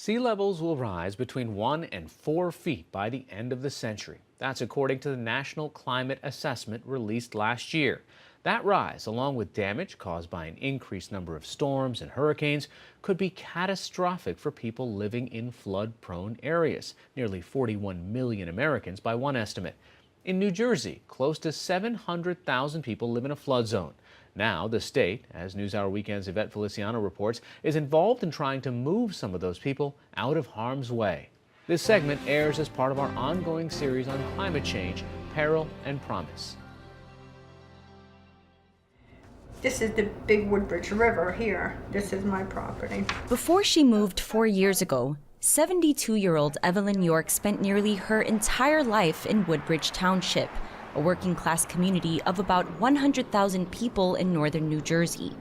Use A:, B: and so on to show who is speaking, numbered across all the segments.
A: Sea levels will rise between 1 and 4 feet by the end of the century. That's according to the National Climate Assessment released last year. That rise, along with damage caused by an increased number of storms and hurricanes, could be catastrophic for people living in flood-prone areas, nearly 41 million Americans by one estimate. In New Jersey, close to 700,000 people live in a flood zone. Now, the state, as NewsHour Weekend's Ivette Feliciano reports, is involved in trying to move some of those people out of harm's way. This segment airs as part of our ongoing series on climate change, Peril and Promise.
B: This is the big Woodbridge River here. This is my property.
C: Before she moved 4 years ago, 72-year-old Evelyn York spent nearly her entire life in Woodbridge Township, a working-class community of about 100,000 people in northern New Jersey.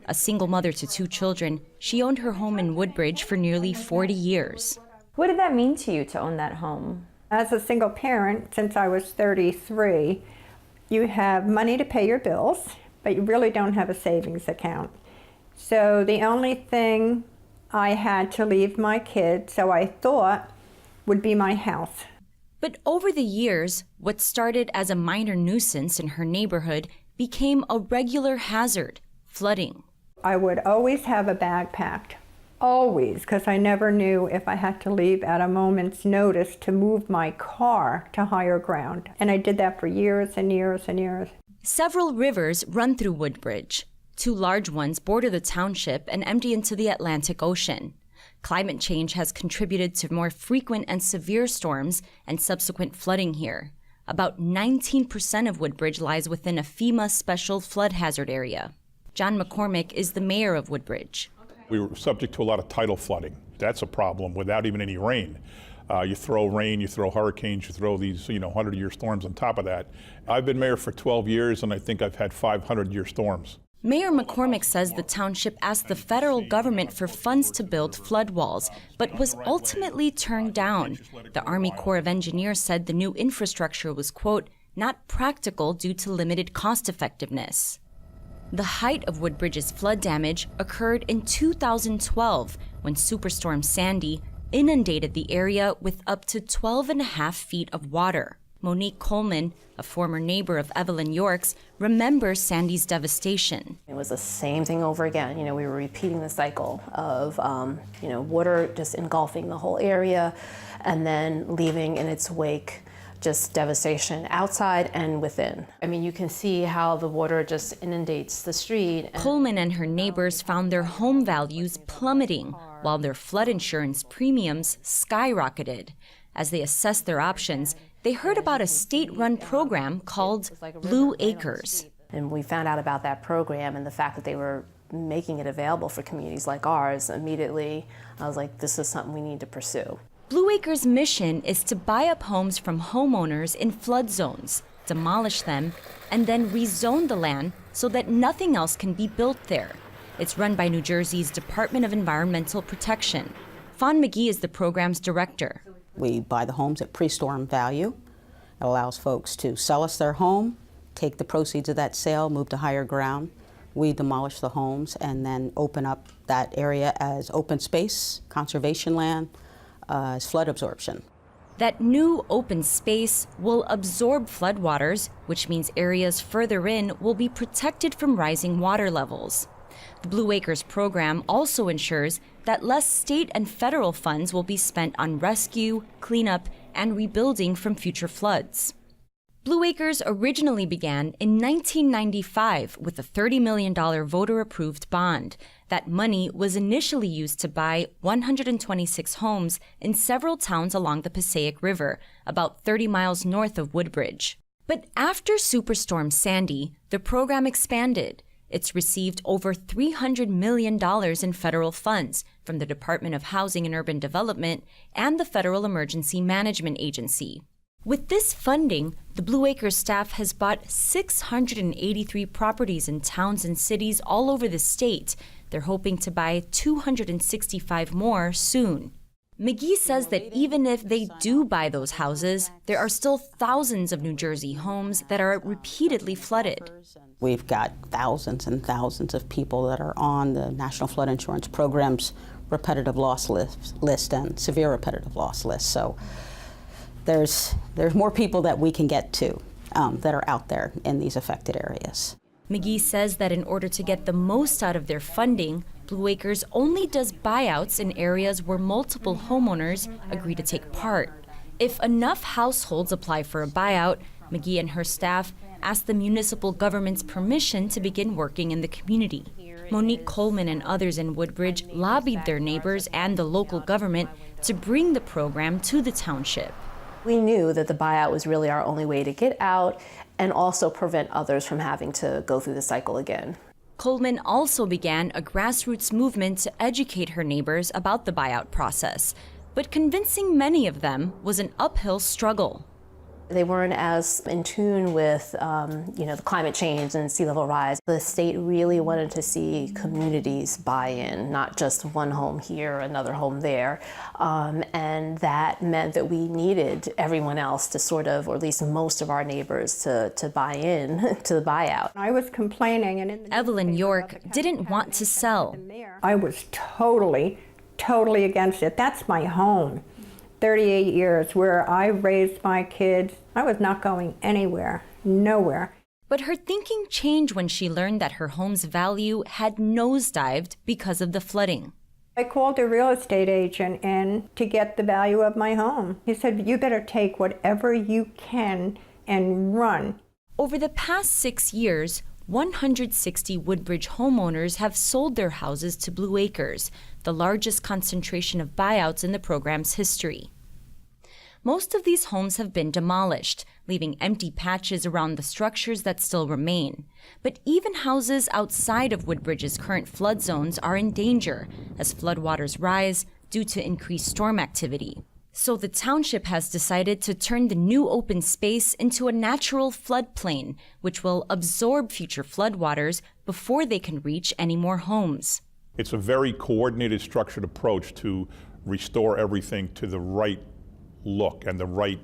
C: A single mother to 2 children, she owned her home in Woodbridge for nearly 40 years.
D: What did that mean to you to own that home?
B: As a single parent, since I was 33, you have money to pay your bills, but you really don't have a savings account. So the only thing I had to leave my kids, so I thought, would be my house.
C: But over the years, what started as a minor nuisance in her neighborhood became a regular hazard: flooding.
B: I would always have a bag packed, always, because I never knew if I had to leave at a moment's notice to move my car to higher ground. And I did that for years and years and years.
C: Several rivers run through Woodbridge. 2 large ones border the township and empty into the Atlantic Ocean. Climate change has contributed to more frequent and severe storms and subsequent flooding here. About 19% of Woodbridge lies within a FEMA special flood hazard area. John McCormick is the mayor of Woodbridge.
E: We were subject to a lot of tidal flooding. That's a problem without even any rain. You throw rain, you throw hurricanes, you throw these 100-year storms on top of that. I've been mayor for 12 years, and I think I've had 500-year storms.
C: Mayor McCormick says the township asked the federal government for funds to build flood walls, but was ultimately turned down. The Army Corps of Engineers said the new infrastructure was, quote, not practical due to limited cost effectiveness. The height of Woodbridge's flood damage occurred in 2012 when Superstorm Sandy inundated the area with up to 12.5 feet of water. Monique Coleman, a former neighbor of Evelyn York's, remembers Sandy's devastation.
F: It was the same thing over again. We were repeating the cycle of, water just engulfing the whole area and then leaving in its wake just devastation outside and within. You can see how the water just inundates the street.
C: Coleman and her neighbors found their home values plummeting while their flood insurance premiums skyrocketed. As they assessed their options, they heard about a state-run program called Blue Acres.
F: And we found out about that program and the fact that they were making it available for communities like ours. Immediately, I was like, this is something we need to pursue.
C: Blue Acres' mission is to buy up homes from homeowners in flood zones, demolish them, and then rezone the land so that nothing else can be built there. It's run by New Jersey's Department of Environmental Protection. Fawn McGee is the program's director.
G: We buy the homes at pre-storm value. It allows folks to sell us their home, take the proceeds of that sale, move to higher ground. We demolish the homes and then open up that area as open space, conservation land, as flood absorption.
C: That new open space will absorb floodwaters, which means areas further in will be protected from rising water levels. The Blue Acres program also ensures that less state and federal funds will be spent on rescue, cleanup, and rebuilding from future floods. Blue Acres originally began in 1995 with a $30 million voter-approved bond. That money was initially used to buy 126 homes in several towns along the Passaic River, about 30 miles north of Woodbridge. But after Superstorm Sandy, the program expanded. It's received over $300 million in federal funds from the Department of Housing and Urban Development and the Federal Emergency Management Agency. With this funding, the Blue Acres staff has bought 683 properties in towns and cities all over the state. They're hoping to buy 265 more soon. McGee says that even if they do buy those houses, there are still thousands of New Jersey homes that are repeatedly flooded.
G: We've got thousands and thousands of people that are on the National Flood Insurance Program's repetitive loss list and severe repetitive loss list. So there's more people that we can get to that are out there in these affected areas.
C: McGee says that in order to get the most out of their funding, Blue Acres only does buyouts in areas where multiple homeowners agree to take part. If enough households apply for a buyout, McGee and her staff ask the municipal government's permission to begin working in the community. Monique Coleman and others in Woodbridge lobbied their neighbors and the local government to bring the program to the township.
F: We knew that the buyout was really our only way to get out and also prevent others from having to go through the cycle again.
C: Coleman also began a grassroots movement to educate her neighbors about the buyout process, but convincing many of them was an uphill struggle.
F: They weren't as in tune with the climate change and sea level rise. The state really wanted to see communities buy in, not just one home here, another home there. And that meant that we needed everyone else to sort of, or at least most of our neighbors, to buy in to the buyout.
B: I was complaining, and
C: Evelyn York didn't want to sell.
B: I was totally against it. That's my home. 38 years where I raised my kids. I was not going anywhere, nowhere.
C: But her thinking changed when she learned that her home's value had nosedived because of the flooding.
B: I called a real estate agent in to get the value of my home. He said, you better take whatever you can and run.
C: Over the past 6 years, 160 Woodbridge homeowners have sold their houses to Blue Acres, the largest concentration of buyouts in the program's history. Most of these homes have been demolished, leaving empty patches around the structures that still remain. But even houses outside of Woodbridge's current flood zones are in danger as floodwaters rise due to increased storm activity. So the township has decided to turn the new open space into a natural floodplain, which will absorb future floodwaters before they can reach any more homes.
E: It's a very coordinated, structured approach to restore everything to the right look and the right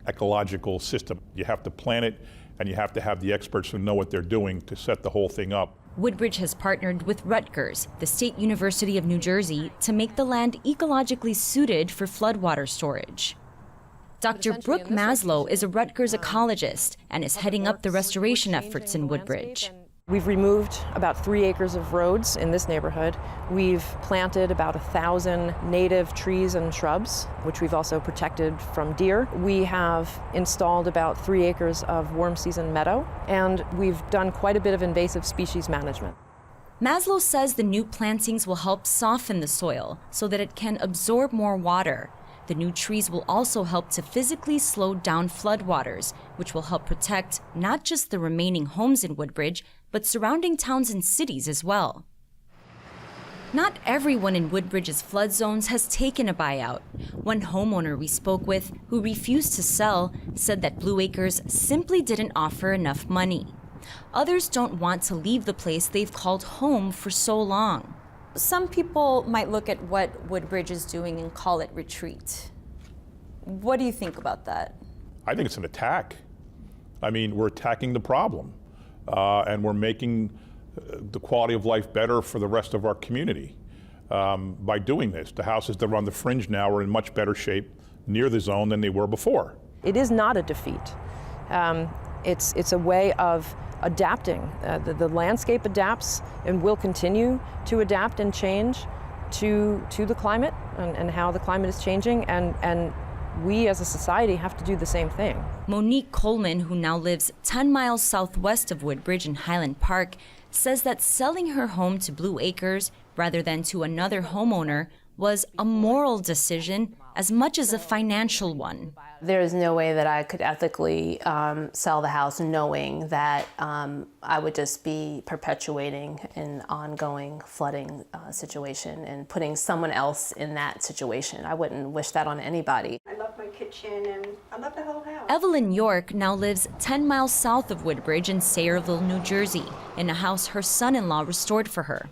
E: ecological system. You have to plan it, and you have to have the experts who know what they're doing to set the whole thing up.
C: Woodbridge has partnered with Rutgers, the State University of New Jersey, to make the land ecologically suited for floodwater storage. Dr. Brooke Maslow is a Rutgers ecologist and is heading up the restoration efforts in Woodbridge.
H: We've removed about 3 acres of roads in this neighborhood. We've planted about 1,000 native trees and shrubs, which we've also protected from deer. We have installed about 3 acres of warm season meadow, and we've done quite a bit of invasive species management.
C: Maslow says the new plantings will help soften the soil so that it can absorb more water. The new trees will also help to physically slow down floodwaters, which will help protect not just the remaining homes in Woodbridge, but surrounding towns and cities as well. Not everyone in Woodbridge's flood zones has taken a buyout. One homeowner we spoke with who refused to sell said that Blue Acres simply didn't offer enough money. Others don't want to leave the place they've called home for so long.
I: Some people might look at what Woodbridge is doing and call it retreat. What do you think about that?
E: I think it's an attack. I mean, we're attacking the problem, and we're making the quality of life better for the rest of our community by doing this. The houses that are on the fringe now are in much better shape near the zone than they were before.
H: It is not a defeat. It's a way of adapting. The landscape adapts and will continue to adapt and change to the climate and how the climate is changing, and we as a society have to do the same thing.
C: Monique Coleman, who now lives 10 miles southwest of Woodbridge in Highland Park, says that selling her home to Blue Acres rather than to another homeowner was a moral decision as much as a financial one.
F: There is no way that I could ethically sell the house knowing that I would just be perpetuating an ongoing flooding situation and putting someone else in that situation. I wouldn't wish that on anybody.
B: I love my kitchen and I love the whole house.
C: Evelyn York now lives 10 miles south of Woodbridge in Sayreville, New Jersey, in a house her son-in-law restored for her.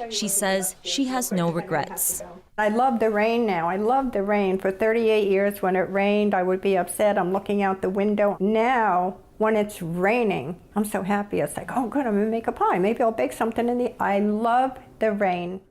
C: She says she has no regrets.
B: I love the rain now. I love the rain. For 38 years when it rained, I would be upset. I'm looking out the window. Now, when it's raining, I'm so happy. It's like, oh good, I'm gonna make a pie. Maybe I'll bake something I love the rain.